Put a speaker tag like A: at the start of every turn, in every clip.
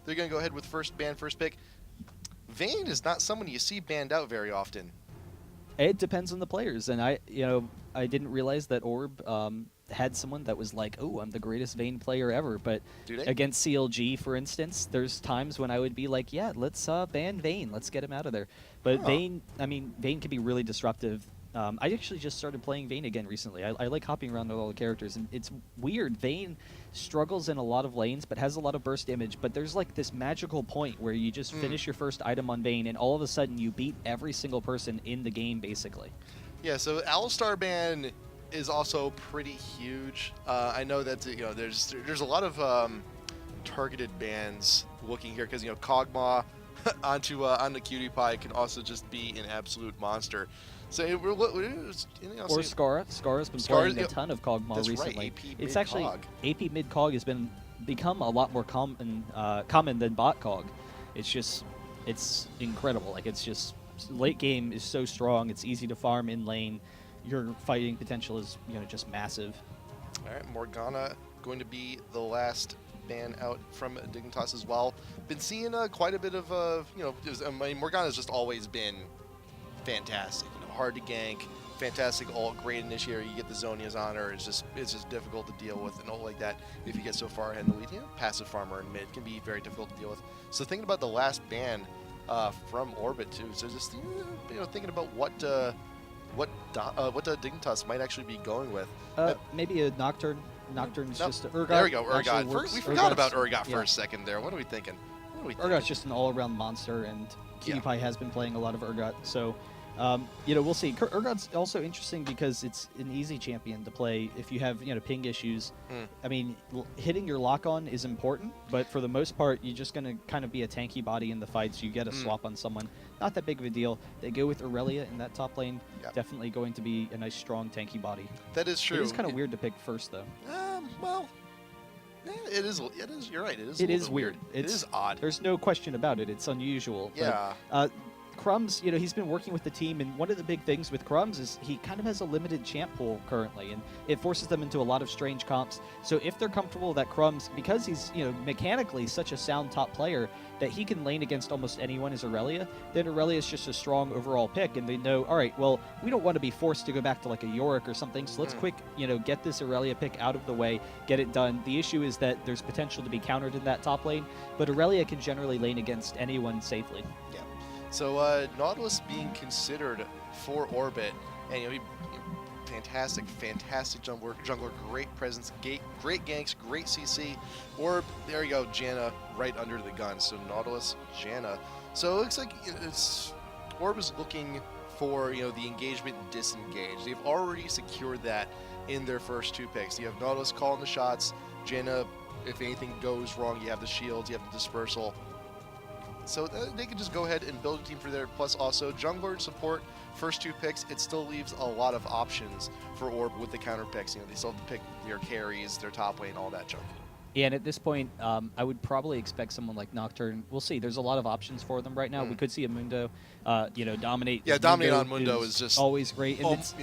A: they're going to go ahead with first pick. Vayne is not someone you see banned out very often.
B: It depends on the players, and I didn't realize that Orb had someone that was like, "Oh, I'm the greatest Vayne player ever." But against CLG, for instance, there's times when I would be like, "Yeah, let's ban Vayne. Let's get him out of there." But Vayne can be really disruptive. I actually just started playing Vayne again recently. I like hopping around with all the characters, and it's weird. Vayne struggles in a lot of lanes, but has a lot of burst damage. But there's like this magical point where you just finish your first item on Vayne, and all of a sudden you beat every single person in the game, basically.
A: Yeah, so Alistar ban is also pretty huge. I know that there's a lot of targeted bans looking here because Kog'Maw onto QtPie can also just be an absolute monster. So
B: or Scarra. Scarra's been playing a ton of Kog'Maw recently.
A: Right,
B: it's actually AP mid Cog has become a lot more common than bot Cog. It's incredible. Like it's just late game is so strong. It's easy to farm in lane. Your fighting potential is just massive.
A: All right, Morgana going to be the last ban out from Dignitas as well. Been seeing quite a bit of Morgana's just always been fantastic. Hard to gank, fantastic ult, great initiator. You get the Zonias on her. It's just difficult to deal with an ult like that if you get so far ahead in the lead. Passive farmer in mid can be very difficult to deal with. So thinking about the last ban from Orbit too. So just thinking about what Dignitas might actually be going with.
B: Maybe a Nocturne. Nocturne's just Urgot.
A: There we go, Urgot. We forgot about Urgot for a second there. What are we thinking?
B: Urgot's just an all-around monster, and QtPie has been playing a lot of Urgot, so we'll see. Urgot's also interesting because it's an easy champion to play if you have ping issues. I mean, hitting your lock-on is important, but for the most part, you're just going to kind of be a tanky body in the fights. You get a swap on someone. Not that big of a deal. They go with Aurelia in that top lane. Yep. Definitely going to be a nice, strong, tanky body.
A: That is true.
B: It is kind of weird to pick first, though.
A: Well, it is. You're right.
B: It is weird.
A: It is odd.
B: There's no question about it. It's unusual.
A: Yeah.
B: But, Crumbs, he's been working with the team, and one of the big things with Crumbs is he kind of has a limited champ pool currently, and it forces them into a lot of strange comps. So if they're comfortable that Crumbs, because he's mechanically such a sound top player that he can lane against almost anyone as Aurelia, then Aurelia is just a strong overall pick, and they know, all right, well, we don't want to be forced to go back to like a Yorick or something, so let's quick, get this Aurelia pick out of the way, get it done. The issue is that there's potential to be countered in that top lane, but Aurelia can generally lane against anyone safely.
A: Yeah. So Nautilus being considered for Orbit, and fantastic jungler, great presence, great ganks, great CC. Orb, there you go, Janna right under the gun. So Nautilus, Janna. So it looks like Orb is looking for the engagement and disengage. They've already secured that in their first two picks. You have Nautilus calling the shots, Janna, if anything goes wrong, you have the shields, you have the dispersal. So they can just go ahead and build a team for there. Plus also jungler and support, first two picks, it still leaves a lot of options for Orb with the counter picks. They still have to pick their carries, their top lane, all that junk.
B: Yeah, and at this point, I would probably expect someone like Nocturne. We'll see. There's a lot of options for them right now. We could see a Mundo, dominate.
A: Yeah, dominate on Mundo is just
B: always great. And
A: almost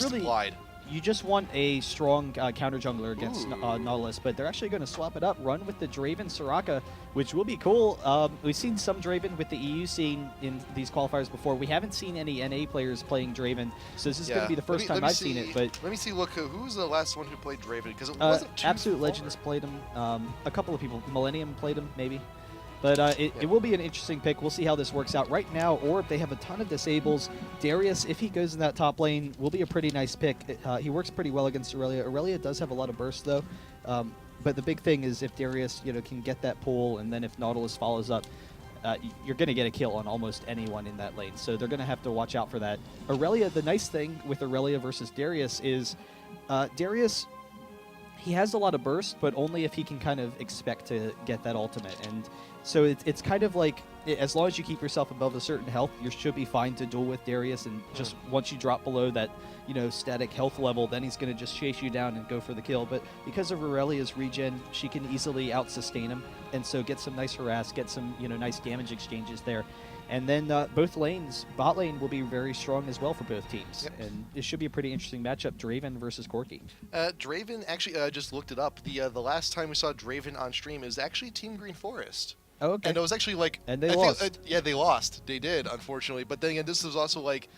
B: really,
A: implied.
B: You just want a strong counter jungler against Nautilus, but they're actually going to swap it up, run with the Draven Soraka, which will be cool. We've seen some Draven with the EU scene in these qualifiers before. We haven't seen any NA players playing Draven, so this is going to be the first time I've seen it. But
A: let me see. Look, who was the last one who played Draven? Because it wasn't too
B: Absolute
A: far.
B: Legends played him. A couple of people, Millennium played him, maybe. But it will be an interesting pick. We'll see how this works out. Right now, Orb, they have a ton of disables. Darius, if he goes in that top lane, will be a pretty nice pick. He works pretty well against Aurelia. Aurelia does have a lot of burst, though. But the big thing is if Darius can get that pull, and then if Nautilus follows up, you're going to get a kill on almost anyone in that lane. So they're going to have to watch out for that. Aurelia, the nice thing with Aurelia versus Darius is Darius, he has a lot of burst, but only if he can kind of expect to get that ultimate. And so it's kind of like, as long as you keep yourself above a certain health, you should be fine to duel with Darius. And just once you drop below that, static health level, then he's going to just chase you down and go for the kill. But because of Aurelia's regen, she can easily out-sustain him. And so get some nice harass, get some, nice damage exchanges there. And then both lanes, bot lane will be very strong as well for both teams. Yep. And it should be a pretty interesting matchup, Draven versus Corki.
A: Draven, actually, I just looked it up. The last time we saw Draven on stream is actually Team Green Forest.
B: Oh, okay.
A: And it was actually like
B: And they
A: I
B: lost.
A: think yeah, they lost. They did, unfortunately. But then again, this was also like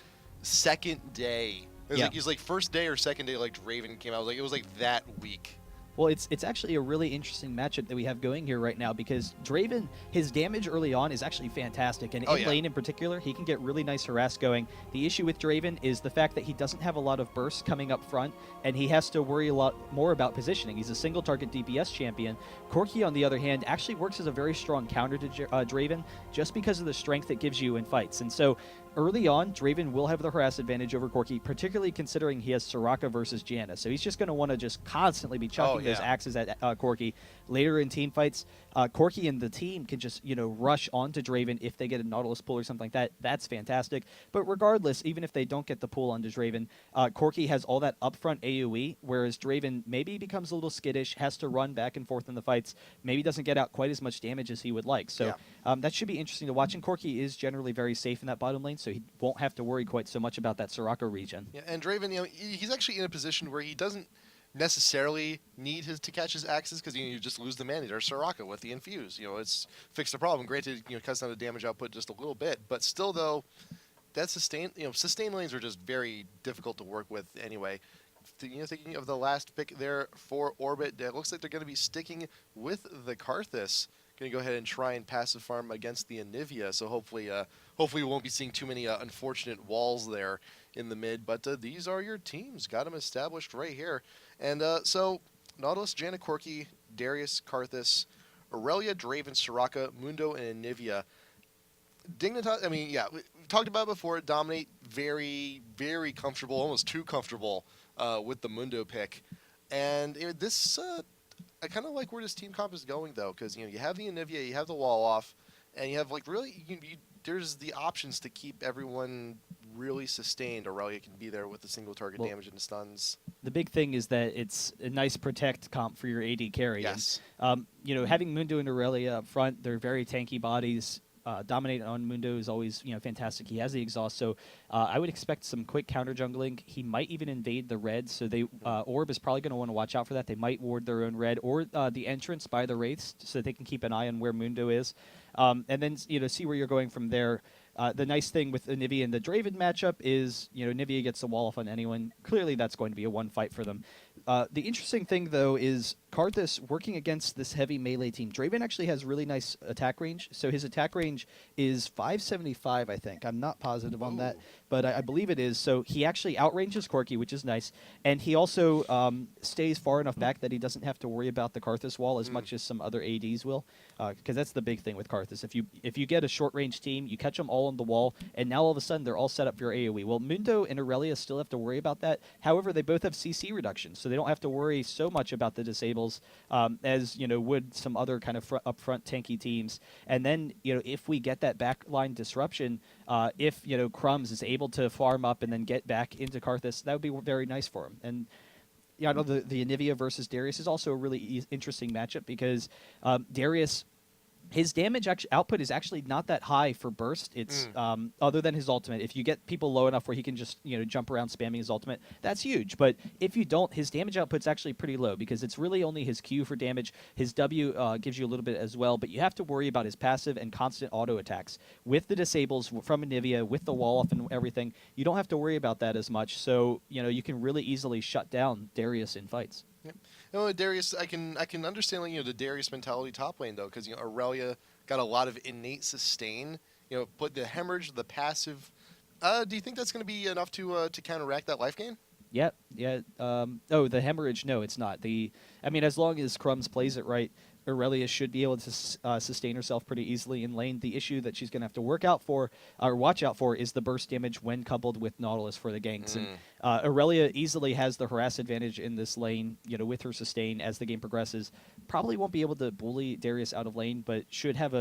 A: second day.
B: Yeah.
A: It was like first day or second day like Draven came out. It was like that week.
B: Well, it's actually a really interesting matchup that we have going here right now because Draven, his damage early on is actually fantastic. And in lane in particular, he can get really nice harass going. The issue with Draven is the fact that he doesn't have a lot of bursts coming up front, and he has to worry a lot more about positioning. He's a single target DPS champion. Corki, on the other hand, actually works as a very strong counter to Draven just because of the strength it gives you in fights. And so early on, Draven will have the harass advantage over Corki, particularly considering he has Soraka versus Janna. So he's just going to want to just constantly be chucking those axes at Corki. Later in team fights, Corki and the team can just, rush onto Draven if they get a Nautilus pull or something like that. That's fantastic. But regardless, even if they don't get the pull onto Draven, Corki has all that upfront AoE, whereas Draven maybe becomes a little skittish, has to run back and forth in the fights, maybe doesn't get out quite as much damage as he would like. So that should be interesting to watch. And Corki is generally very safe in that bottom lane, so he won't have to worry quite so much about that Soraka region.
A: Yeah, and Draven, he's actually in a position where he doesn't necessarily need to catch his axes because you just lose the mana or Soraka with the infuse. It's fixed the problem. Granted, cuts down the damage output just a little bit, but still though, that sustain lanes are just very difficult to work with anyway. Thinking of the last pick there for Orbit, it looks like they're going to be sticking with the Karthus. Going to go ahead and try and passive farm against the Anivia, so hopefully we won't be seeing too many unfortunate walls there in the mid. But these are your teams. Got them established right here. And so Nautilus, Janna, Corki, Darius, Karthus, Aurelia, Draven, Soraka, Mundo, and Anivia. Dignitas, we talked about it before. Dominate, very, very comfortable, almost too comfortable with the Mundo pick. And this... I kind of like where this team comp is going, though, because you have the Anivia, you have the wall off, and you have there's the options to keep everyone really sustained. Aurelia can be there with the single target damage and the stuns.
B: The big thing is that it's a nice protect comp for your AD carry.
A: Yes.
B: And, having Mundo and Aurelia up front, they're very tanky bodies. Dominate on Mundo is always fantastic. He has the exhaust, so I would expect some quick counter jungling. He might even invade the red, so Orb is probably going to want to watch out for that. They might ward their own red or the entrance by the wraiths, so they can keep an eye on where Mundo is, and then see where you're going from there. The nice thing with Anivia and the Draven matchup is Anivia gets the wall off on anyone. Clearly, that's going to be a one fight for them. The interesting thing, though, is Karthus working against this heavy melee team. Draven actually has really nice attack range. So his attack range is 575, I think. I'm not positive on that, but I believe it is. So he actually outranges Corki, which is nice. And he also stays far enough back that he doesn't have to worry about the Karthus wall as much as some other ADs will. Because that's the big thing with Karthus. If you get a short-range team, you catch them all on the wall, and now all of a sudden they're all set up for your AoE. Well, Mundo and Aurelia still have to worry about that. However, they both have CC reduction, so they don't have to worry so much about the disables as would some other kind of upfront tanky teams. And then if we get that backline disruption, if Crumbs is able to farm up and then get back into Karthus, that would be very nice for him. And I know the Anivia versus Darius is also a really interesting matchup because Darius, his damage output is actually not that high for burst. It's other than his ultimate. If you get people low enough where he can just jump around spamming his ultimate, that's huge. But if you don't, his damage output's actually pretty low because it's really only his Q for damage. His W gives you a little bit as well, but you have to worry about his passive and constant auto attacks. With the disables from Anivia, with the wall off and everything, you don't have to worry about that as much. So you can really easily shut down Darius in fights.
A: Yep. Darius, I can understand the Darius mentality top lane though, because Aurelia got a lot of innate sustain. Put the hemorrhage, the passive. Do you think that's going to be enough to counteract that life gain?
B: Yeah. The hemorrhage. No, it's not. As long as Crumbs plays it right, Aurelia should be able to sustain herself pretty easily in lane. The issue that she's going to have to watch out for is the burst damage when coupled with Nautilus for the ganks. And Aurelia easily has the harass advantage in this lane, with her sustain as the game progresses. Probably won't be able to bully Darius out of lane, but should have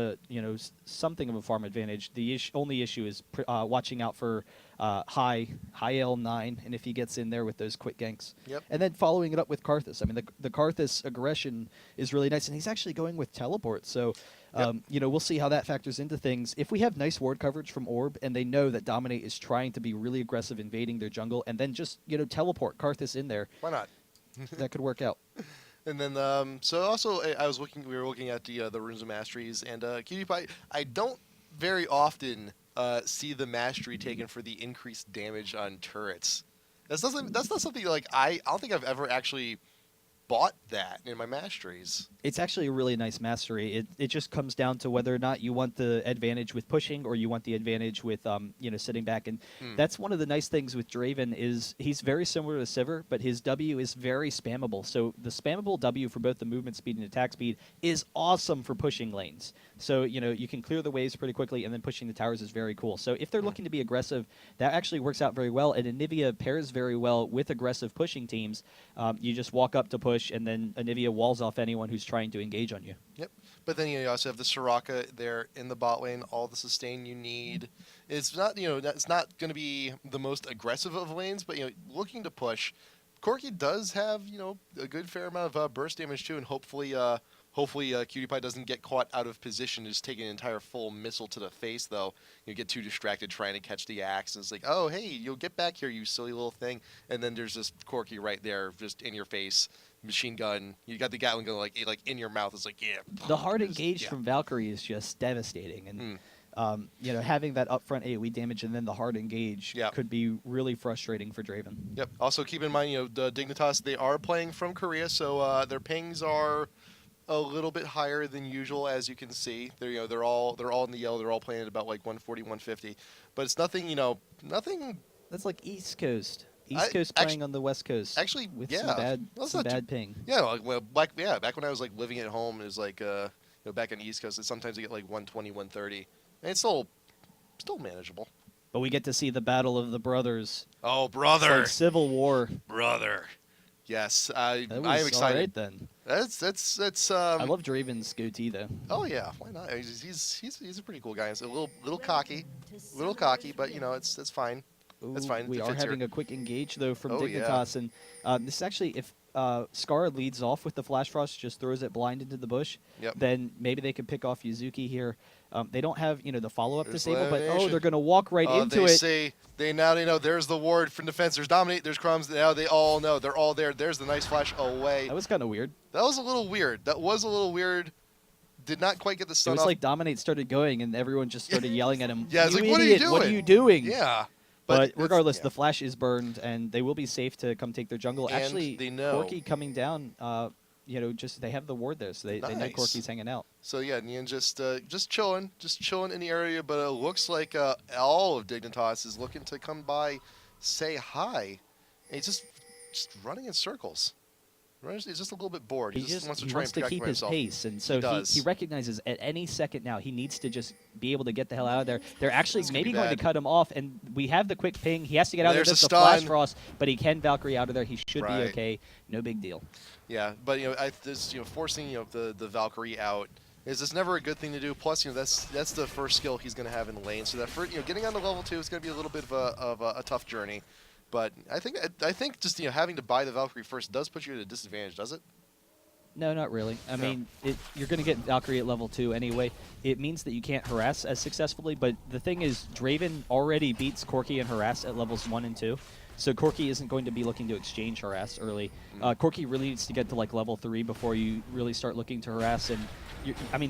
B: something of a farm advantage. The only issue is watching out for high L9, and if he gets in there with those quick ganks.
A: Yep.
B: And then following it up with Karthus. The Karthus aggression is really nice, and he's actually going with teleport. So, we'll see how that factors into things. If we have nice ward coverage from Orb, and they know that Dominate is trying to be really aggressive invading their jungle, and then just, teleport Karthus in there.
A: Why not?
B: That could work out.
A: And then, so also we were looking at the runes of masteries, and Cutie Pie. I don't very often see the mastery taken for the increased damage on turrets. That's not something like I don't think I've ever actually bought that in my masteries.
B: It's actually a really nice mastery. It just comes down to whether or not you want the advantage with pushing or you want the advantage with sitting back. And
A: Hmm.
B: that's one of the nice things with Draven is he's very similar to Sivir, but his W is very spammable. So the spammable W for both the movement speed and attack speed is awesome for pushing lanes. So you can clear the waves pretty quickly, and then pushing the towers is very cool. So if they're looking to be aggressive, that actually works out very well. And Anivia pairs very well with aggressive pushing teams. You just walk up to push, and then Anivia walls off anyone who's trying to engage on you.
A: Yep. But then you also have the Soraka there in the bot lane, all the sustain you need. It's not it's not going to be the most aggressive of lanes, but looking to push. Corki does have a good fair amount of burst damage too, and hopefully Cutie Pie doesn't get caught out of position, just take an entire full missile to the face though. You get too distracted trying to catch the axe, and it's like, oh hey, you'll get back here, you silly little thing. And then there's this Corki right there, just in your face. Machine gun. You got the Gatling gun like in your mouth. It's like
B: The hard engage from Valkyrie is just devastating, and having that upfront AoE damage and then the hard engage could be really frustrating for Draven.
A: Yep. Also keep in mind, the Dignitas, they are playing from Korea, so their pings are a little bit higher than usual, as you can see. They're all in the yellow. They're all playing at about like 140, 150, but it's nothing. Nothing.
B: That's like East Coast. East Coast playing on the West Coast.
A: Actually,
B: with
A: yeah,
B: some bad ping.
A: Yeah, back when I was like living at home, it was like back on the East Coast, sometimes you get like 120, 130, and it's still manageable.
B: But we get to see the battle of the brothers.
A: Oh, brother!
B: It's like Civil War.
A: Brother. Yes, I am excited.
B: All right, then.
A: That's.
B: I love Draven's goatee though.
A: Oh yeah, why not? He's a pretty cool guy. He's a little cocky, but it's fine. That's fine.
B: We are having a quick engage though from
A: Oh,
B: Dignitas, and this is actually if Scar leads off with the Flash Frost, just throws it blind into the bush, then maybe they could pick off Yuzuki here. They don't have the follow-up disabled, but they're going to walk right into it.
A: They know. There's the ward from defense. There's Dominate. There's Crumbs. Now they all know. They're all there. There's the nice flash away.
B: That was kind of weird.
A: That was a little weird. Did not quite get the stun
B: off. It was
A: off.
B: like Dominate started going, and everyone just started yelling at him.
A: Yeah, it's like,
B: idiot,
A: what are you doing?
B: What are you doing?
A: Yeah.
B: But regardless, the flash is burned, and they will be safe to come take their jungle.
A: And
B: actually,
A: they know.
B: Corki coming down. Just they have the ward there, so they know Corki's hanging out.
A: So yeah, Nian just chilling in the area, but it looks like all of Dignitas is looking to come by, say hi, and he's just running in circles. He's just a little bit bored. He just wants to try and protect
B: keep
A: himself.
B: his pace, and so he recognizes at any second now he needs to just be able to get the hell out of there. They're actually maybe going to cut him off, and we have the quick ping. He has to get out of there. There's the Flash Frost, but he can Valkyrie out of there. He should be okay. No big deal.
A: Yeah, but forcing the Valkyrie out is just never a good thing to do. Plus, that's the first skill he's going to have in the lane. So that getting on to level 2 is going to be a little bit of a tough journey. But I think just having to buy the Valkyrie first does put you at a disadvantage, does it?
B: No, not really. I mean, you're going to get Valkyrie at level 2 anyway. It means that you can't harass as successfully, but the thing is, Draven already beats Corki and harass at levels 1 and 2. So Corki isn't going to be looking to exchange harass early. Corki really needs to get to like level 3 before you really start looking to harass. And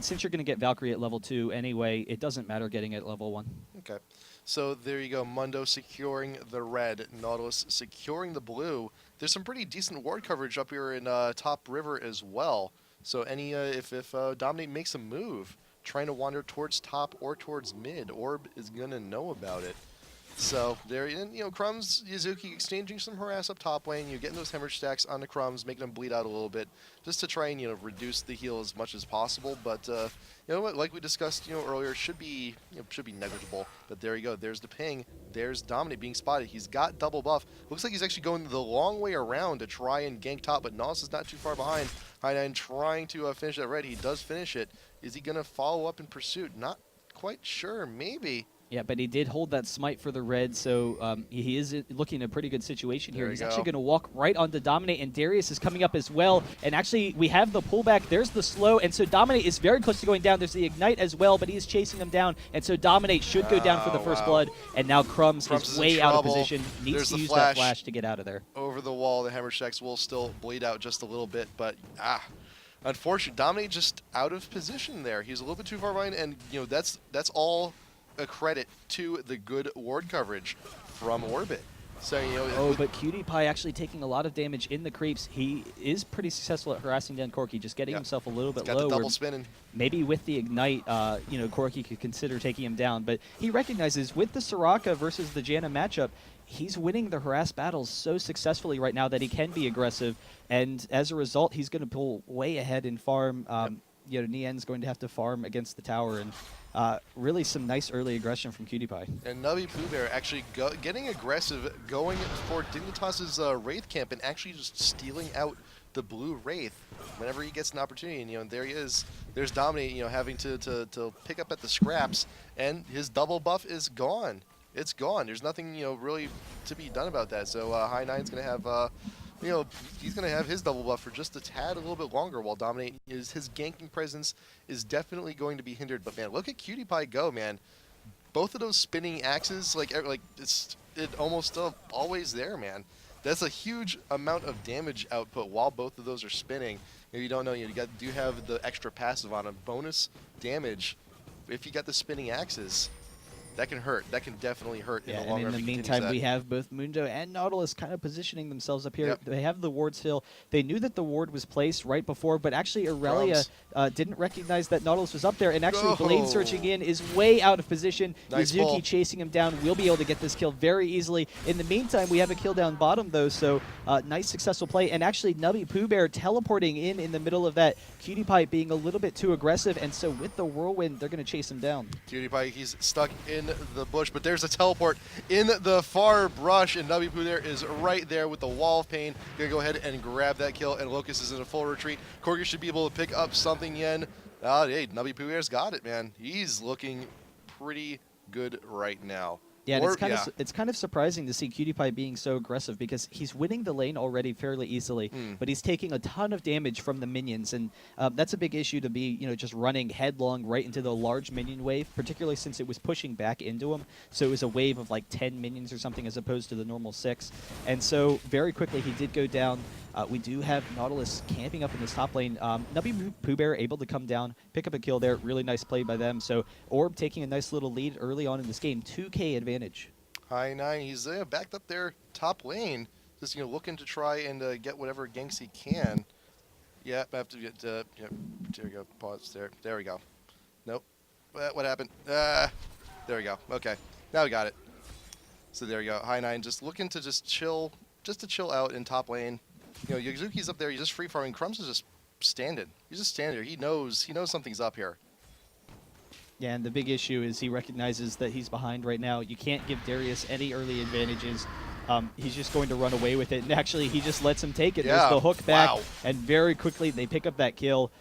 B: since you're going to get Valkyrie at level 2 anyway, it doesn't matter getting at level 1.
A: Okay. So there you go. Mundo securing the red, Nautilus securing the blue. There's some pretty decent ward coverage up here in top river as well. So if Dominate makes a move, trying to wander towards top or towards mid, Orb is gonna know about it. So there, Crumbs, Yuzuki exchanging some harass up top lane. You're getting those hemorrhage stacks on the Crumbs, making them bleed out a little bit, just to try and reduce the heal as much as possible. But like we discussed earlier, should be negligible. But there you go. There's the ping. There's Dominate being spotted. He's got double buff. Looks like he's actually going the long way around to try and gank top. But Nautilus is not too far behind. High9 trying to finish that red. He does finish it. Is he gonna follow up in pursuit? Not quite sure. Maybe.
B: Yeah, but he did hold that smite for the red, so he is looking in a pretty good situation here. He's actually going to walk right onto Dominate, and Darius is coming up as well. And actually, we have the pullback. There's the slow, and so Dominate is very close to going down. There's the Ignite as well, but he is chasing him down, and so Dominate should go down for the first blood. And now Crumbs is way out of position. Needs to use that flash to get out of there.
A: Over the wall, the Hammer Shacks will still bleed out just a little bit, but unfortunately, Dominate just out of position there. He's a little bit too far behind, and that's all a credit to the good ward coverage from Orbit. So
B: but Cutie Pie actually taking a lot of damage in the creeps. He is pretty successful at harassing down Corki, just getting himself a little bit low.
A: Got the double spinning.
B: Maybe with the Ignite, Corki could consider taking him down. But he recognizes with the Soraka versus the Janna matchup, he's winning the harass battles so successfully right now that he can be aggressive, and as a result, he's going to pull way ahead in farm. Nien's going to have to farm against the tower, and really some nice early aggression from Cutie Pie.
A: And Nubby Pooh Bear actually getting aggressive, going for Dignitas' Wraith camp and actually just stealing out the blue Wraith whenever he gets an opportunity. And there he is. There's Dominate, having to pick up at the scraps, and his double buff is gone. It's gone. There's nothing, really to be done about that. So High Nine's going to have, he's going to have his double buff for just a tad a little bit longer, while Dominate his ganking presence is definitely going to be hindered. But man, look at Cutie Pie go, man. Both of those spinning axes, like it's almost always there, man. That's a huge amount of damage output while both of those are spinning. If you don't know, you do have the extra passive on a bonus damage. If you got the spinning axes, that can hurt. That can definitely hurt in the long run.
B: In the meantime, we have both Mundo and Nautilus kind of positioning themselves up here. Yep. They have the ward still. They knew that the ward was placed right before, but actually Aurelia didn't recognize that Nautilus was up there, and actually Blade searching in is way out of position.
A: Nice
B: Yuzuki
A: pull.
B: chasing him down will be able to get this kill very easily. In the meantime, we have a kill down bottom, though, so nice successful play. And actually, Nubby Pooh Bear teleporting in the middle of that. Cutie Pie being a little bit too aggressive, and so with the Whirlwind, they're going to chase him down.
A: Cutie Pie, he's stuck in the bush, but there's a teleport in the far brush, and Nubby Pooh there is right there with the Wall of Pain. Gonna go ahead and grab that kill, and Locust is in a full retreat. Corgi should be able to pick up something, Yen. Hey, Nubby Pooh there's got it, man. He's looking pretty good right now.
B: Yeah, and it's kind of surprising to see Cutie Pie being so aggressive, because he's winning the lane already fairly easily, but he's taking a ton of damage from the minions, and that's a big issue to be just running headlong right into the large minion wave, particularly since it was pushing back into him. So it was a wave of like 10 minions or something as opposed to the normal 6. And so very quickly he did go down. We do have Nautilus camping up in this top lane. Nubby Pooh Bear able to come down, pick up a kill there. Really nice play by them. So Orb taking a nice little lead early on in this game. 2K advantage.
A: High Nine, he's backed up there top lane. Just looking to try and get whatever ganks he can. Yeah, I have to get. There we go. Pause there. There we go. Nope. What happened? There we go. Okay, now we got it. So there we go. High Nine just looking to chill out in top lane. Yuzuki's up there. He's just free farming. Crumbs is just standing. He's just standing there. He knows something's up here.
B: Yeah, and the big issue is he recognizes that he's behind right now. You can't give Darius any early advantages. He's just going to run away with it, and actually he just lets him take it.
A: Yeah.
B: There's the hook back,
A: wow.
B: And very quickly they pick up that kill.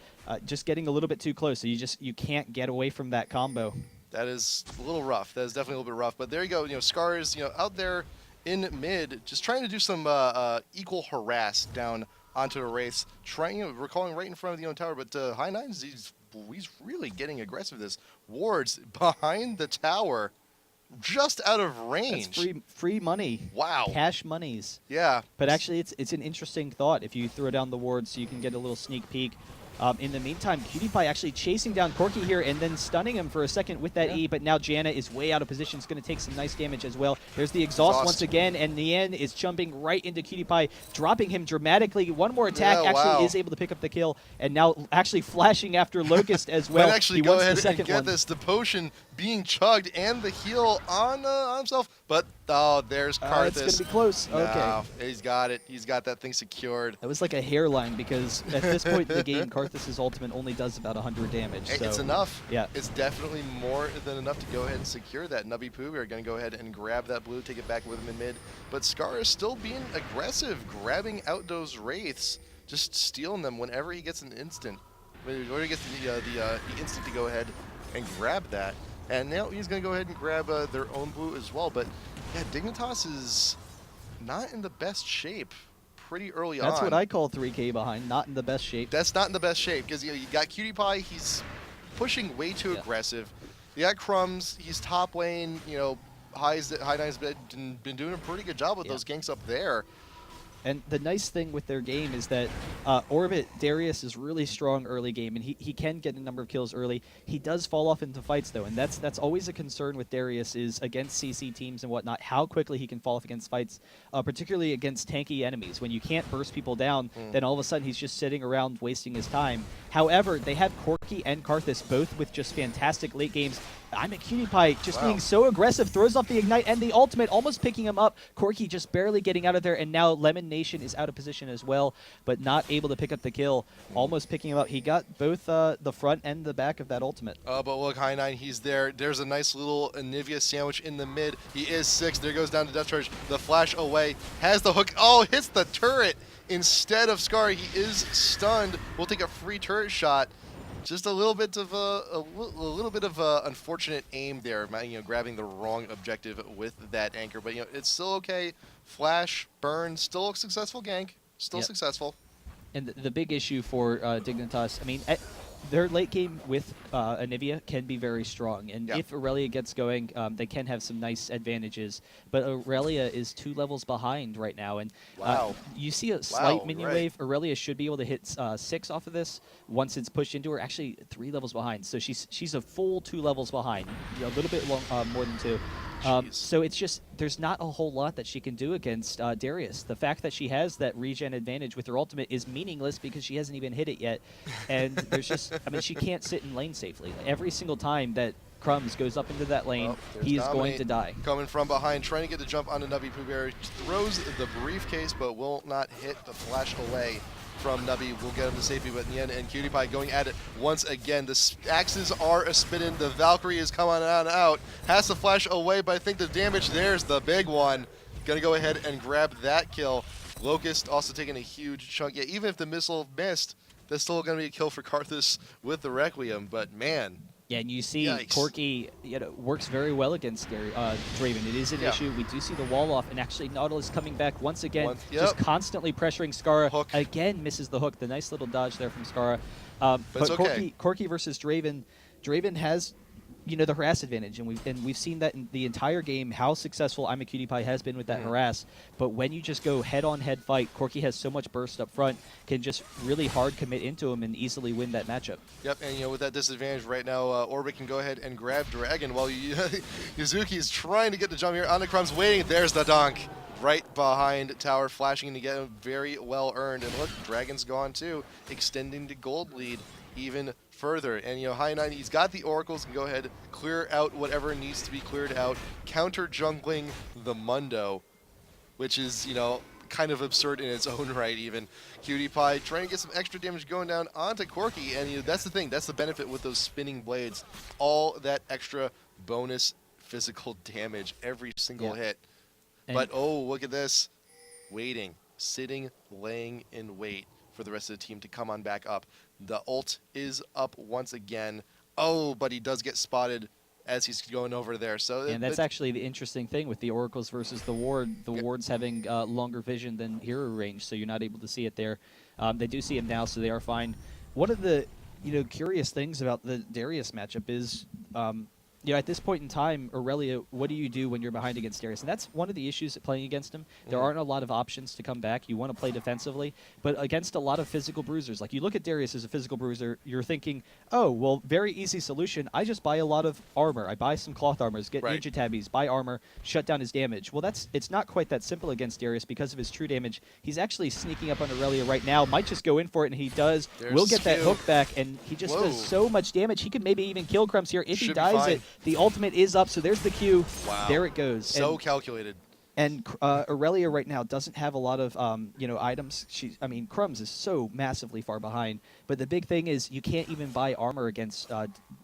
B: Just getting a little bit too close, so you can't get away from that combo.
A: That is a little rough. That is definitely a little bit rough. But there you go. Scar is out there in mid, just trying to do some equal harass down onto the Wraiths. We're calling right in front of the tower, but High Nine, he's really getting aggressive. This wards behind the tower, just out of range.
B: That's free money.
A: Wow.
B: Cash monies.
A: Yeah.
B: But actually, it's an interesting thought if you throw down the wards so you can get a little sneak peek. In the meantime, Cutie Pie actually chasing down Corki here and then stunning him for a second with that E, but now Janna is way out of position. It's going to take some nice damage as well. There's the exhaust once again, and Nien is jumping right into Cutie Pie, dropping him dramatically. One more attack actually is able to pick up the kill, and now actually flashing after Locust as well.
A: Might actually go ahead and get this. The potion being chugged and the heal on himself, but there's Karthus.
B: It's going to be close.
A: No,
B: okay.
A: He's got it. He's got that thing secured.
B: That was like a hairline, because at this point in the game, Karthus' ultimate only does about 100 damage. So
A: it's enough.
B: Yeah.
A: It's definitely more than enough to go ahead and secure that. Nubby Pooh Bear going to go ahead and grab that blue, take it back with him in mid. But Scar is still being aggressive, grabbing out those Wraiths, just stealing them whenever he gets an instant. Whenever he gets the instant to go ahead and grab that. And now he's going to go ahead and grab their own blue as well. But yeah, Dignitas is not in the best shape pretty early on.
B: That's what I call 3K behind, not in the best shape.
A: That's not in the best shape because you got Cutie Pie. He's pushing way too aggressive. You got Crumbs. He's top lane. High Nine's been doing a pretty good job with those ganks up there.
B: And the nice thing with their game is that Orbit, Darius is really strong early game, and he can get a number of kills early. He does fall off into fights, though, and that's always a concern with Darius is against CC teams and whatnot, how quickly he can fall off against fights, particularly against tanky enemies. When you can't burst people down, then all of a sudden he's just sitting around wasting his time. However, they have Corki and Karthus both with just fantastic late games. I'm a Cutie Pie just being so aggressive, throws off the Ignite and the ultimate, almost picking him up. Corki just barely getting out of there, and now Lemon Nation is out of position as well, but not able to pick up the kill. Almost picking him up. He got both the front and the back of that ultimate.
A: But look, High Nine, he's there. There's a nice little Anivia sandwich in the mid. He is 6. There goes down to Death Charge. The flash away. Has the hook. Oh, hits the turret instead of Scar. He is stunned. We'll take a free turret shot. Just a little bit of unfortunate aim there, grabbing the wrong objective with that anchor. But it's still okay. Flash, burn, still a successful gank, still successful.
B: And the big issue for Dignitas, I mean, their late game with Anivia can be very strong, and if Aurelia gets going, they can have some nice advantages. But Aurelia is 2 levels behind right now, and you see a slight minion wave. Aurelia should be able to hit 6 off of this once it's pushed into her. Actually, 3 levels behind, so she's a full 2 levels behind, a little bit more than 2. So it's just, there's not a whole lot that she can do against Darius. The fact that she has that regen advantage with her ultimate is meaningless because she hasn't even hit it yet. And there's just, I mean, she can't sit in lane safely. Every single time that Crumbs goes up into that lane, he is going to die.
A: Coming from behind, trying to get the jump onto Nubby Pooh Bear. Throws the briefcase, but will not hit the flash away from Nubby. Will get him to safety, but in the end, and Cutie Pie going at it once again. The axes are a spinning. The Valkyrie is coming on out. Has to flash away, but I think the damage there's the big one. Gonna go ahead and grab that kill. Locust also taking a huge chunk. Yeah, even if the missile missed, that's still gonna be a kill for Karthus with the Requiem. But man.
B: Yeah, and you see Corki works very well against Draven. It is an issue. We do see the wall off, and actually Nautilus coming back once again, just constantly pressuring Skara.
A: Hook.
B: Again, misses the hook. The nice little dodge there from Skara. But Corki versus Draven. Draven has the harass advantage, and we've seen that in the entire game, how successful I'm a Cutie Pie has been with that harass. But when you just go head-on-head fight, Corki has so much burst up front, can just really hard commit into him and easily win that matchup.
A: Yep, and with that disadvantage right now, Orbit can go ahead and grab Dragon while Yuzuki is trying to get the jump here. On the Crumbs waiting, there's the dunk. Right behind Tower, flashing to get him, very well earned. And look, Dragon's gone too, extending the gold lead even further. And High Nine, he's got the oracles, can go ahead, clear out whatever needs to be cleared out, counter jungling the Mundo, which is kind of absurd in its own right. Even Cutie Pie trying to get some extra damage going down onto Corki, and that's the thing, that's the benefit with those spinning blades, all that extra bonus physical damage every single hit. But oh, look at this, waiting, sitting, laying in wait for the rest of the team to come on back up. The ult is up once again. Oh, but he does get spotted as he's going over there. So
B: and that's actually the interesting thing with the Oracles versus the Ward. The Ward's having longer vision than hero range, so you're not able to see it there. They do see him now, so they are fine. One of the curious things about the Darius matchup is at this point in time, Aurelia, what do you do when you're behind against Darius? And that's one of the issues of playing against him. There aren't a lot of options to come back. You want to play defensively, but against a lot of physical bruisers. Like, you look at Darius as a physical bruiser, you're thinking, oh, well, very easy solution. I just buy a lot of armor. I buy some cloth armors, get ninja tabbies, buy armor, shut down his damage. Well, it's not quite that simple against Darius because of his true damage. He's actually sneaking up on Aurelia right now. Might just go in for it, and he does. We'll get that hook back, and he just does so much damage. He could maybe even kill Crumbs here if he dies it. The ultimate is up, so there's the Q.
A: Wow.
B: There it goes.
A: So calculated.
B: And Aurelia right now doesn't have a lot of items. Crumbs is so massively far behind. But the big thing is you can't even buy armor against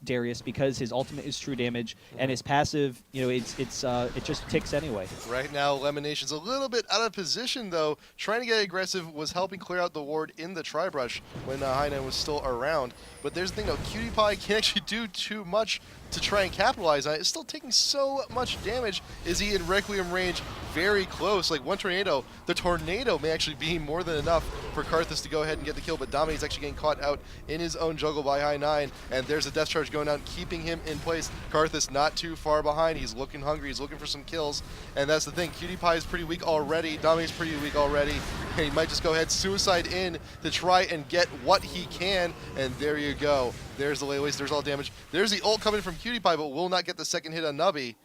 B: Darius because his ultimate is true damage and his passive, it just ticks anyway.
A: Right now, Lemonation's a little bit out of position, though. Trying to get aggressive was helping clear out the ward in the tri-brush when Hainan was still around. But there's the thing, though. Cutie Pie can't actually do too much to try and capitalize on it. It's still taking so much damage. Is he in Requiem range? Very close. Like one tornado. The tornado may actually be more than enough for Karthus to go ahead and get the kill, but Dominic's actually getting caught out in his own jungle by High9, and there's a death charge going down, keeping him in place. Karthus not too far behind. He's looking hungry. He's looking for some kills, and that's the thing. Cutie Pie is pretty weak already. Dominic's pretty weak already, and he might just go ahead suicide in to try and get what he can, and there you go. There's the layaways. There's all damage. There's the ult coming from Cutie Pie, but will not get the second hit on Nubby.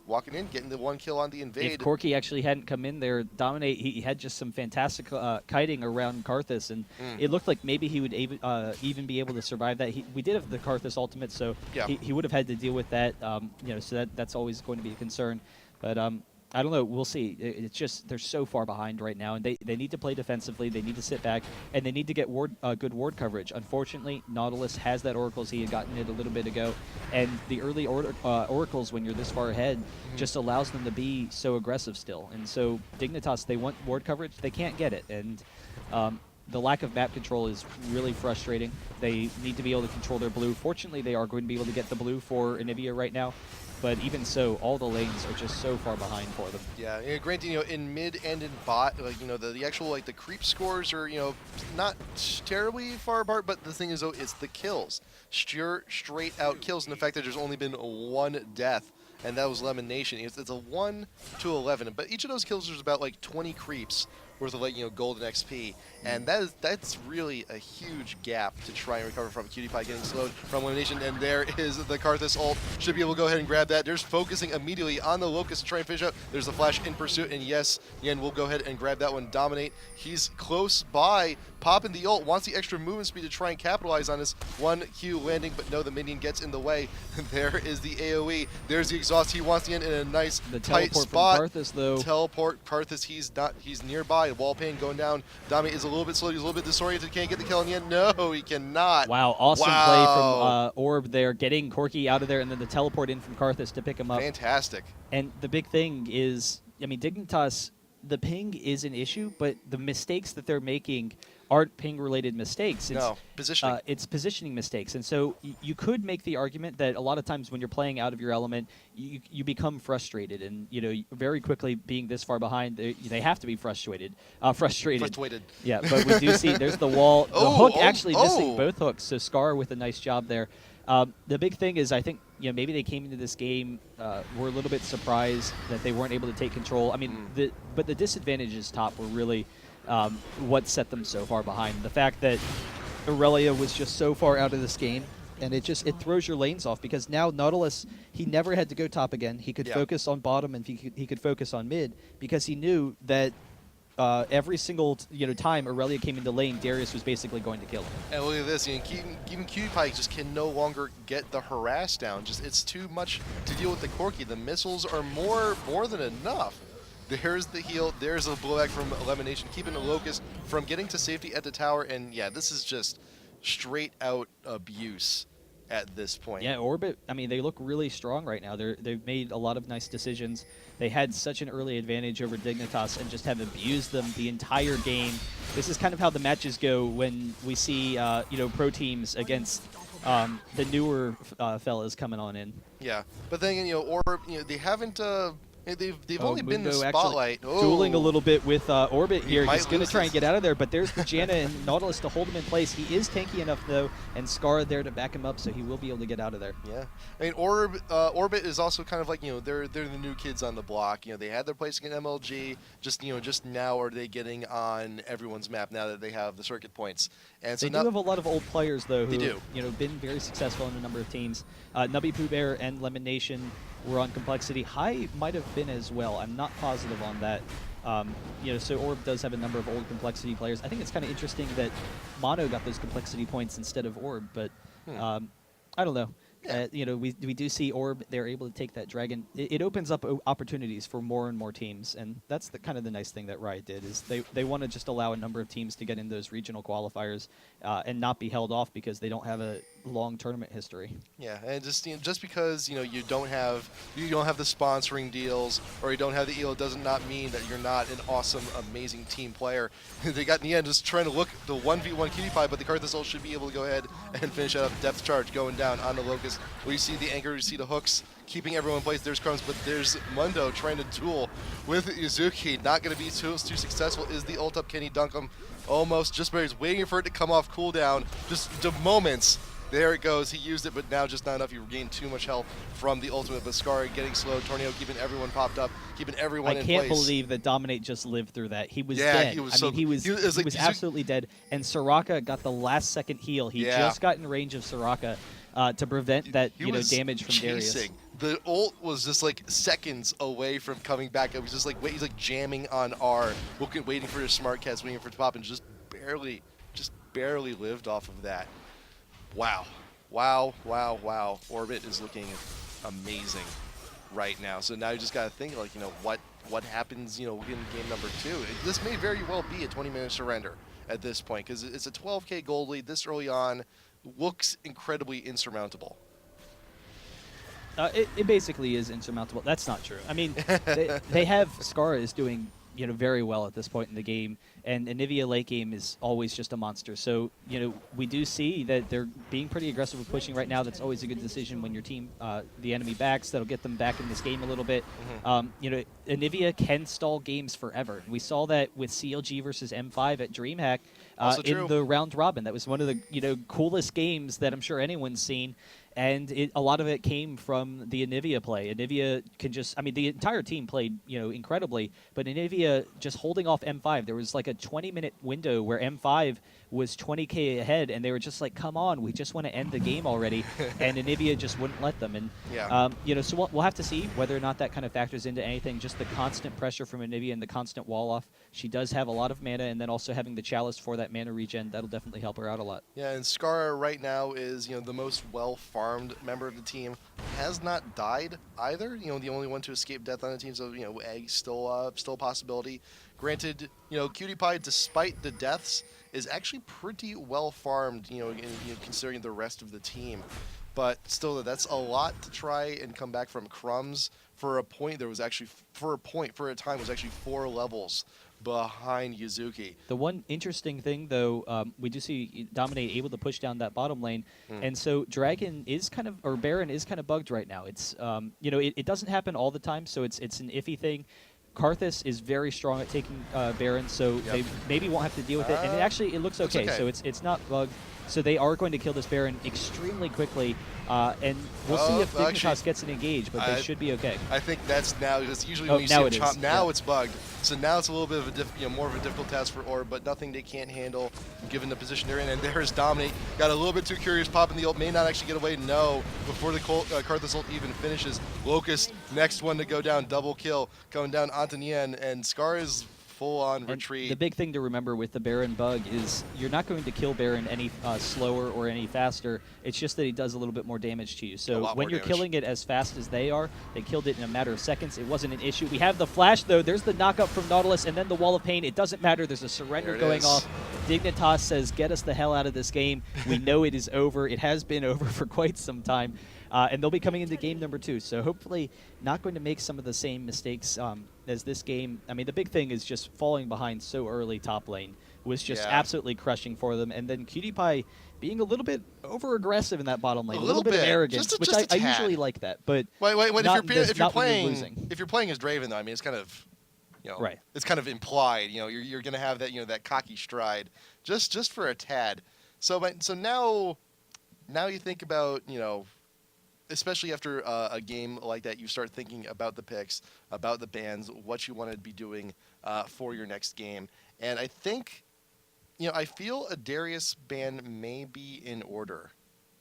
A: Walking in, getting the one kill on the invade.
B: If Corki actually hadn't come in there, dominate, he had just some fantastic kiting around Karthus, and it looked like maybe he would even be able to survive that. We did have the Karthus ultimate, so
A: yeah.
B: he would have had to deal with that. So that's always going to be a concern. But I don't know. We'll see. It's just they're so far behind right now, and they need to play defensively. They need to sit back, and they need to get good ward coverage. Unfortunately, Nautilus has that Oracles. He had gotten it a little bit ago, and the early Oracles, when you're this far ahead, just allows them to be so aggressive still. And so Dignitas, they want ward coverage. They can't get it, and the lack of map control is really frustrating. They need to be able to control their blue. Fortunately, they are going to be able to get the blue for Anivia right now. But even so, all the lanes are just so far behind for them.
A: Yeah, granted, in mid and in bot, the actual the creep scores are not terribly far apart. But the thing is, though, it's the kills, straight out kills, and the fact that there's only been one death, and that was Lemonation. It's a 1 to 11, but each of those kills is about like 20 creeps worth of golden XP, and that's really a huge gap to try and recover from. Cutie Pie getting slowed from Elimination, and there is the Karthus ult. Should be able to go ahead and grab that. There's focusing immediately on the Locust to try and finish up. There's the flash in pursuit, and yes, Yen will go ahead and grab that one. Dominate. He's close by, popping the ult, wants the extra movement speed to try and capitalize on this 1Q landing, but no, the minion gets in the way. There is the AoE. There's the exhaust. He wants the end in a nice tight spot.
B: From Karthus, though.
A: Teleport Karthus. He's nearby. Wall pain going down. Dami is a little bit slow. He's a little bit disoriented. Can't get the kill in the end. No, he cannot.
B: Wow, awesome play from Orb there, getting Corki out of there, and then the teleport in from Karthus to pick him up.
A: Fantastic.
B: And the big thing is, Dignitas, the ping is an issue, but the mistakes that they're making aren't ping-related mistakes.
A: No, positioning.
B: It's positioning mistakes. And so you could make the argument that a lot of times when you're playing out of your element, you become frustrated. And, very quickly being this far behind, they have to be frustrated. Frustrated. Yeah, but we do see there's the wall. The hook actually missing both hooks, so Scar with a nice job there. The big thing is I think maybe they came into this game, were a little bit surprised that they weren't able to take control. I mean, but the disadvantages top were really what set them so far behind. The fact that Aurelia was just so far out of this game, and it throws your lanes off, because now Nautilus, he never had to go top again. He could focus on bottom, and he could focus on mid, because he knew that every single time Aurelia came into lane, Darius was basically going to kill him.
A: And look at this, even Cutie Pie just can no longer get the harass down. It's too much to deal with the Corki. The missiles are more than enough. There's the heal. There's a blowback from Elimination, keeping the Locust from getting to safety at the tower. And yeah, this is just straight out abuse at this point.
B: Yeah, Orbit, they look really strong right now. They've made a lot of nice decisions. They had such an early advantage over Dignitas and just have abused them the entire game. This is kind of how the matches go when we see, pro teams against the newer fellas coming on in.
A: Yeah, but then, Orb, they haven't... They've only been in the spotlight.
B: Dueling a little bit with Orbit here. He's going to try and get out of there, but there's the Janna and Nautilus to hold him in place. He is tanky enough, though, and Scar there to back him up, so he will be able to get out of there.
A: Yeah. Orbit is also kind of like, they're the new kids on the block. They had their place in MLG. Just now are they getting on everyone's map now that they have the circuit points. And so
B: they do have a lot of old players, though, who
A: have
B: been very successful in a number of teams. Nubby Pooh Bear and Lemon Nation were on Complexity. High might have been as well. I'm not positive on that. So Orb does have a number of old Complexity players. I think it's kind of interesting that Mono got those Complexity points instead of Orb, but I don't know.
A: Yeah.
B: We do see Orb. They're able to take that dragon. It opens up opportunities for more and more teams, and that's the kind of the nice thing that Riot did is they want to just allow a number of teams to get in those regional qualifiers and not be held off because they don't have a long tournament history.
A: Yeah, and just because you don't have the sponsoring deals or you don't have the ELO does not mean that you're not an awesome, amazing team player. They got in the end just trying to look the 1v1 cutie pie, but the Karthus ult should be able to go ahead and finish out a depth charge going down on the Locust. We see the anchor, we see the hooks, keeping everyone in place. There's Crumbs, but there's Mundo trying to duel with Yuzuki. Not going to be too successful. Is the ult up? Can he dunk him? Almost, just where he's waiting for it to come off cooldown. Just the moments. There it goes. He used it, but now just not enough. He regained too much health from the ultimate. Bascara getting slow. Tornado keeping everyone popped up, keeping everyone in place.
B: I can't believe that Dominate just lived through that. He was
A: Yeah,
B: dead.
A: he was
B: I
A: so-
B: mean, he was absolutely dead. And Soraka got the last second heal. He
A: Yeah.
B: just got in range of Soraka to prevent that
A: He was
B: damage from Darius.
A: chasing. The ult was just like seconds away from coming back. It was just like he's like jamming on R, waiting for his smart cast, waiting for it to pop, and just barely lived off of that. Wow. Orbit is looking amazing right now. So now you just got to think, like, what happens, in game number 2. This may very well be a 20-minute surrender at this point because it's a 12K gold lead this early on. Looks incredibly insurmountable.
B: It basically is insurmountable. That's not true. I mean, they have Scar is doing very well at this point in the game, and Anivia late game is always just a monster. So we do see that they're being pretty aggressive with pushing right now. That's always a good decision when your team, the enemy backs. That'll get them back in this game a little bit. Anivia can stall games forever. We saw that with CLG versus M5 at DreamHack in the round robin. That was one of the coolest games that I'm sure anyone's seen. And a lot of it came from the Anivia play. Anivia can the entire team played, incredibly, but Anivia just holding off M5. There was like a 20-minute window where M5 was 20K ahead, and they were just like, come on, we just want to end the game already. And Anivia just wouldn't let them. And, so we'll have to see whether or not that kind of factors into anything. Just the constant pressure from Anivia and the constant wall off. She does have a lot of mana, and then also having the chalice for that mana regen, that'll definitely help her out a lot.
A: Yeah, and Scar right now is, the most well-farmed member of the team. Has not died either. The only one to escape death on the team, so, Egg still a possibility. Granted, Cutie Pie, despite the deaths, is actually pretty well-farmed, considering the rest of the team. But still, that's a lot to try and come back from. Crumbs, for a time, was actually 4 levels behind Yuzuki.
B: The one interesting thing, though, we do see Dominate able to push down that bottom lane, and so Dragon is Baron is kind of bugged right now. It's it doesn't happen all the time, so it's an iffy thing. Karthus is very strong at taking Baron, so they maybe won't have to deal with it. And it looks okay, so it's not bugged. So they are going to kill this Baron extremely quickly, and we'll see if Dignitas gets an engage, but they should be okay.
A: I think that's now, because usually when you see it chomp, now it's bugged. So now it's a little bit of more of a difficult task for Orb, but nothing they can't handle given the position they're in. And there's Dominate. Got a little bit too curious, popping the ult, may not actually get away. No, before the Karthus ult even finishes. Locust, next one to go down, double kill, going down onto Nian, and Scar is full-on retreat.
B: The big thing to remember with the Baron bug is you're not going to kill Baron any slower or any faster. It's just that he does a little bit more damage to you. So when you're killing it as fast as they killed it in a matter of seconds. It wasn't an issue. We have the flash, though. There's the knockup from Nautilus, and then the Wall of Pain. It doesn't matter. There's a surrender going off. Dignitas says, get us the hell out of this game. We know it is over. It has been over for quite some time. And they'll be coming into game number 2. So hopefully not going to make some of the same mistakes as this game. I mean, the big thing is just falling behind so early top lane was just absolutely crushing for them. And then Cutie Pie being a little bit over-aggressive in that bottom lane. A little bit of arrogance, which I usually like that. But
A: wait, if you're playing as Draven, though, I mean, it's kind of...
B: right.
A: It's kind of implied. You're going to have that that cocky stride just for a tad. So now you think about especially after a game like that, you start thinking about the picks, about the bans, what you want to be doing for your next game. And I think, I feel a Darius ban may be in order.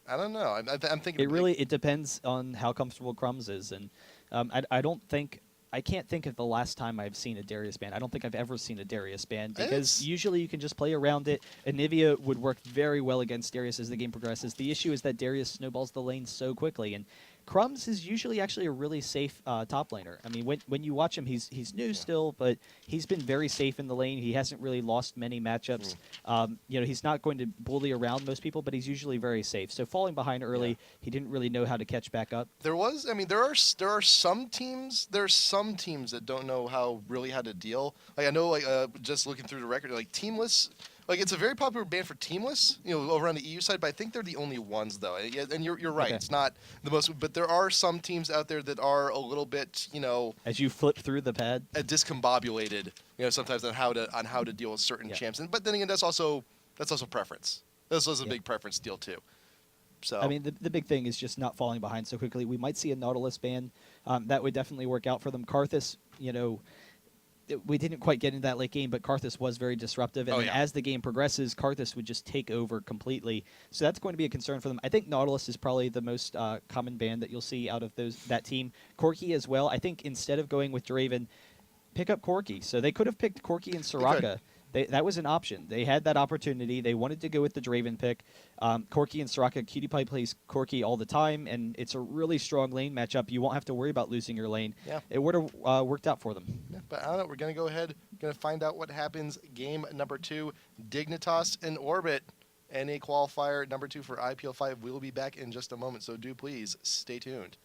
A: I don't know. I'm thinking
B: it depends on how comfortable Crumbs is, and I don't think I can't think of the last time I've seen a Darius ban. I don't think I've ever seen a Darius ban because
A: It's
B: usually you can just play around it. Anivia would work very well against Darius as the game progresses. The issue is that Darius snowballs the lane so quickly, and Crumbs is usually actually a really safe top laner. I mean, when you watch him, he's new still, but he's been very safe in the lane. He hasn't really lost many matchups. He's not going to bully around most people, but he's usually very safe. So falling behind early, he didn't really know how to catch back up.
A: there was. I mean, there are some teams. There are some teams that don't know how to deal. Like I know, like just looking through the record, like Teamless. Like it's a very popular ban for Teamless, over on the EU side. But I think they're the only ones, though. And you're right.
B: Okay.
A: It's not the most. But there are some teams out there that are a little bit,
B: As you flip through the pad,
A: discombobulated. Sometimes on how to deal with certain champs. But then again, that's also preference. That's also a big preference deal too. So
B: I mean, the big thing is just not falling behind so quickly. We might see a Nautilus ban. That would definitely work out for them. Karthus, we didn't quite get into that late game, but Karthus was very disruptive. And then as the game progresses, Karthus would just take over completely. So that's going to be a concern for them. I think Nautilus is probably the most common ban that you'll see out of that team. Corki as well. I think instead of going with Draven, pick up Corki. So they could have picked Corki and Soraka. That was an option. They had that opportunity. They wanted to go with the Draven pick. Corki and Soraka, Cutie Pie plays Corki all the time, and it's a really strong lane matchup. You won't have to worry about losing your lane.
A: Yeah.
B: It would have worked out for them.
A: Yeah, but I don't know. We're going to go ahead, going to find out what happens. Game number 2, Dignitas in Orbit. NA qualifier number 2 for IPL5. We'll be back in just a moment, so do please stay tuned.